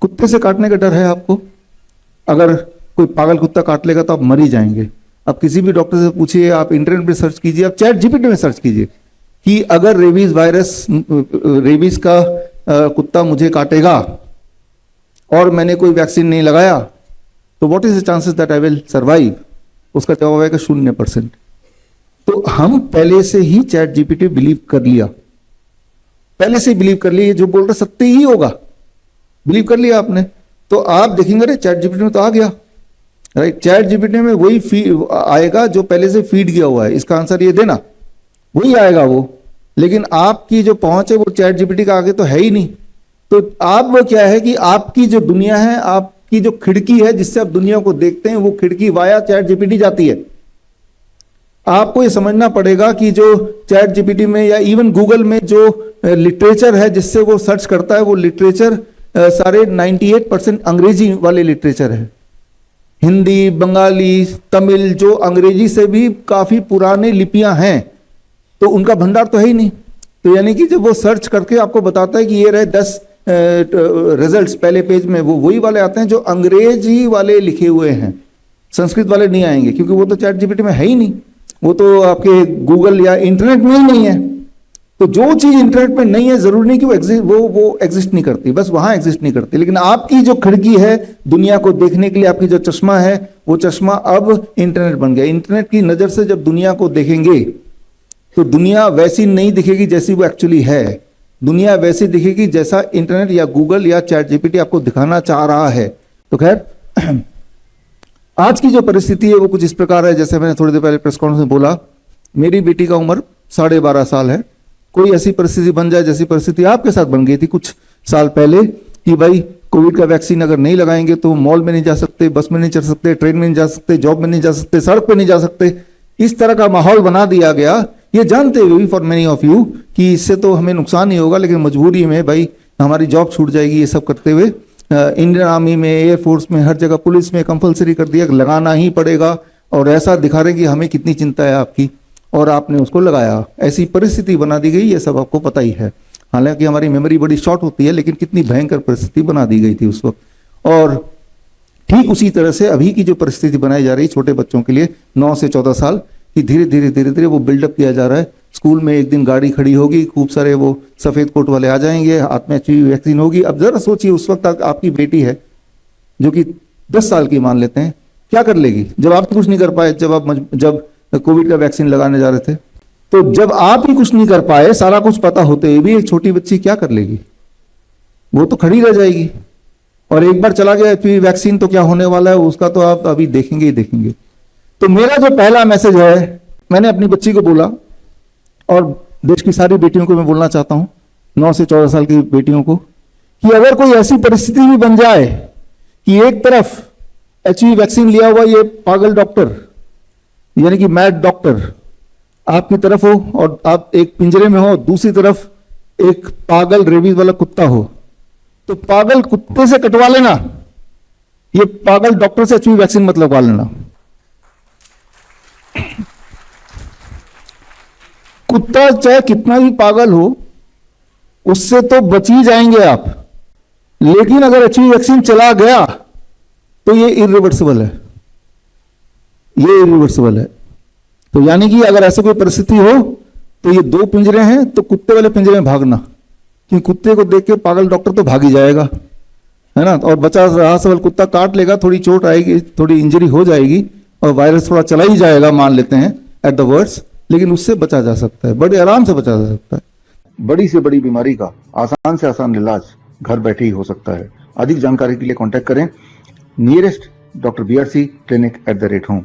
कुत्ते से काटने का डर है आपको? अगर कोई पागल कुत्ता काट लेगा तो आप मर ही जाएंगे। आप किसी भी डॉक्टर से पूछिए, आप इंटरनेट पे सर्च कीजिए, आप चैट जीपीटी में सर्च कीजिए कि अगर रेबीज वायरस, रेबीज का कुत्ता मुझे काटेगा और मैंने कोई वैक्सीन नहीं लगाया तो what is the chances that I will survive? उसका जवाब आएगा 0%। तो हम पहले से ही चैट जीपीटी बिलीव कर लिया, पहले से ही बिलीव कर लिया, ये जो बोल रहा सत्य ही होगा, बिलीव कर लिया आपने। तो आप देखेंगे अरे चैट जीपीटी में तो आ गया, राइट? चैट जीपीटी में वही आएगा जो पहले से फीड किया हुआ है, इसका आंसर ये देना, वही आएगा वो। लेकिन आपकी जो पहुंच है वो चैट जीपीटी का आगे तो है ही नहीं। तो आप वो क्या है कि आपकी जो दुनिया है, आपकी जो खिड़की है जिससे आप दुनिया को देखते हैं, वो खिड़की वाया चैट जीपीटी जाती है। आपको ये समझना पड़ेगा कि जो चैट जीपीटी में या इवन गूगल में जो लिटरेचर है जिससे वो सर्च करता है, वो लिटरेचर सारे 98% अंग्रेजी वाले लिटरेचर है। हिंदी, बंगाली, तमिल, जो अंग्रेजी से भी काफी पुराने लिपियां हैं, तो उनका भंडार तो है ही नहीं। तो यानी कि जब वो सर्च करके आपको बताता है कि ये रहे 10 रिजल्ट्स पहले पेज में, वो वही वाले आते हैं जो अंग्रेजी वाले लिखे हुए हैं, संस्कृत वाले नहीं आएंगे, क्योंकि वो तो चैट जीपीटी में है ही नहीं, वो तो आपके गूगल या इंटरनेट में ही नहीं है। तो जो चीज इंटरनेट में नहीं है, जरूरी नहीं कि वो एग्जिस्ट नहीं करती, बस वहां एग्जिस्ट नहीं करती। लेकिन आपकी जो खिड़की है दुनिया को देखने के लिए, आपकी जो चश्मा है, वो चश्मा अब इंटरनेट बन गया। इंटरनेट की नजर से जब दुनिया को देखेंगे तो दुनिया वैसी नहीं दिखेगी जैसी वो एक्चुअली है। दुनिया वैसी दिखेगी जैसा इंटरनेट या गूगल या चैट जीपीटी आपको दिखाना चाह रहा है। तो खैर, आज की जो परिस्थिति है वो कुछ इस प्रकार है, जैसे मैंने थोड़ी देर पहले प्रेस कॉन्फ्रेंस में बोला, मेरी बेटी का उम्र 12.5 साल है। कोई ऐसी परिस्थिति बन जाए जैसी परिस्थिति आपके साथ बन गई थी कुछ साल पहले, कि भाई कोविड का वैक्सीन अगर नहीं लगाएंगे तो मॉल में नहीं जा सकते, बस में नहीं चढ़ सकते, ट्रेन में नहीं जा सकते, जॉब में नहीं जा सकते, सड़क पे नहीं जा सकते, इस तरह का माहौल बना दिया गया, ये जानते हुए भी फॉर मेनी ऑफ यू कि इससे तो हमें नुकसान ही होगा, लेकिन मजबूरी में भाई हमारी जॉब छूट जाएगी, ये सब करते हुए इंडियन आर्मी में, एयरफोर्स में, हर जगह, पुलिस में कंपलसरी कर दिया, लगाना ही पड़ेगा। और ऐसा दिखा रहे कि हमें कितनी चिंता है आपकी, और आपने उसको लगाया। ऐसी परिस्थिति बना दी गई, ये सब आपको पता ही है। हालांकि हमारी मेमोरी बड़ी शॉर्ट होती है, लेकिन कितनी भयंकर परिस्थिति बना दी गई थी उस वक्त। और ठीक उसी तरह से अभी की जो परिस्थिति बनाई जा रही छोटे बच्चों के लिए 9 से 14 साल की, धीरे धीरे वो बिल्डअप किया जा रहा है। स्कूल में एक दिन गाड़ी खड़ी होगी, खूब सारे वो सफेद कोट वाले आ जाएंगे, हाथ में एचपीवी वैक्सीन होगी। अब जरा सोचिए, उस वक्त आपकी बेटी है जो कि 10 साल की मान लेते हैं, क्या कर लेगी? जब आप कुछ नहीं कर पाए, जब कोविड का वैक्सीन लगाने जा रहे थे, तो जब आप ही कुछ नहीं कर पाए, सारा कुछ पता होते हुए भी एक छोटी बच्ची क्या कर लेगी? वो तो खड़ी रह जाएगी। और एक बार चला गया एचपीवी वैक्सीन तो क्या होने वाला है उसका तो आप अभी देखेंगे ही देखेंगे। तो मेरा जो पहला मैसेज है, मैंने अपनी बच्ची को बोला, और देश की सारी बेटियों को मैं बोलना चाहता हूं, 9 से 14 साल की बेटियों को, कि अगर कोई ऐसी परिस्थिति भी बन जाए कि एक तरफ एचपीवी वैक्सीन लिया हुआ ये पागल डॉक्टर, यानी कि मैड डॉक्टर आपकी तरफ हो, और आप एक पिंजरे में हो, दूसरी तरफ एक पागल रेबीज वाला कुत्ता हो, तो पागल कुत्ते से कटवा लेना, ये पागल डॉक्टर से एचपीवी वैक्सीन मत लगवा लेना। कुत्ता चाहे कितना भी पागल हो, उससे तो बच ही जाएंगे आप, लेकिन अगर एचपीवी वैक्सीन चला गया तो ये इरिवर्सिबल है, ये इरिवर्सिबल है। तो यानी कि अगर ऐसा कोई परिस्थिति हो तो ये 2 पिंजरे हैं, तो कुत्ते वाले पिंजरे में भागना, क्योंकि कुत्ते को देख के पागल डॉक्टर तो भाग ही जाएगा, है ना। और बचा रहा सवाल, कुत्ता काट लेगा, थोड़ी चोट आएगी, थोड़ी इंजरी हो जाएगी, और वायरस थोड़ा चला ही जाएगा मान लेते हैं एट द वर्स्ट, लेकिन उससे बचा जा सकता है, बड़े आराम से बचा जा सकता है। बड़ी से बड़ी बीमारी का आसान से आसान इलाज घर बैठे ही हो सकता है। अधिक जानकारी के लिए कॉन्टैक्ट करें nearest doctor BRC clinic @home।